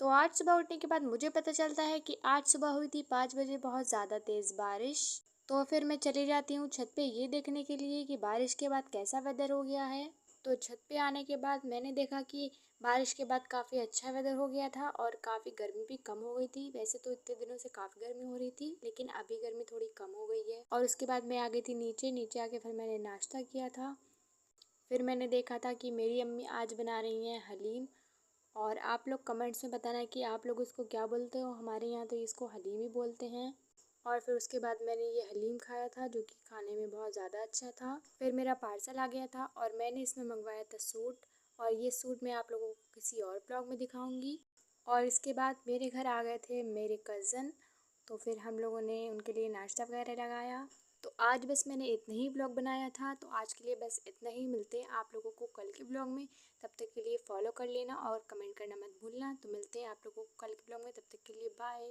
तो आज सुबह उठने के बाद मुझे पता चलता है कि आज सुबह हुई थी 5 बजे बहुत ज़्यादा तेज़ बारिश। तो फिर मैं चली जाती हूँ छत पे ये देखने के लिए कि बारिश के बाद कैसा वेदर हो गया है। तो छत पे आने के बाद मैंने देखा कि बारिश के बाद काफ़ी अच्छा वेदर हो गया था और काफ़ी गर्मी भी कम हो गई थी। वैसे तो इतने दिनों से काफ़ी गर्मी हो रही थी, लेकिन अभी गर्मी थोड़ी कम हो गई है। और उसके बाद मैं आ गई थी नीचे। नीचे आके फिर मैंने नाश्ता किया था। फिर मैंने देखा था कि मेरी अम्मी आज बना रही हैं हलीम। और आप लोग कमेंट्स में बताना कि आप लोग उसको क्या बोलते हो। हमारे यहाँ तो इसको हलीम ही बोलते हैं। और फिर उसके बाद मैंने ये हलीम खाया था, जो कि खाने में बहुत ज़्यादा अच्छा था। फिर मेरा पार्सल आ गया था और मैंने इसमें मंगवाया था सूट। और ये सूट मैं आप लोगों को किसी और ब्लॉग में दिखाऊंगी। और इसके बाद मेरे घर आ गए थे मेरे कज़न। तो फिर हम लोगों ने उनके लिए नाश्ता वगैरह लगाया। तो आज बस मैंने इतना ही ब्लॉग बनाया था। तो आज के लिए बस इतना ही। मिलते हैं आप लोगों को कल के ब्लॉग में। तब तक के लिए फॉलो कर लेना और कमेंट करना मत भूलना। तो मिलते हैं आप लोगों को कल के ब्लॉग में। तब तक के लिए बाय।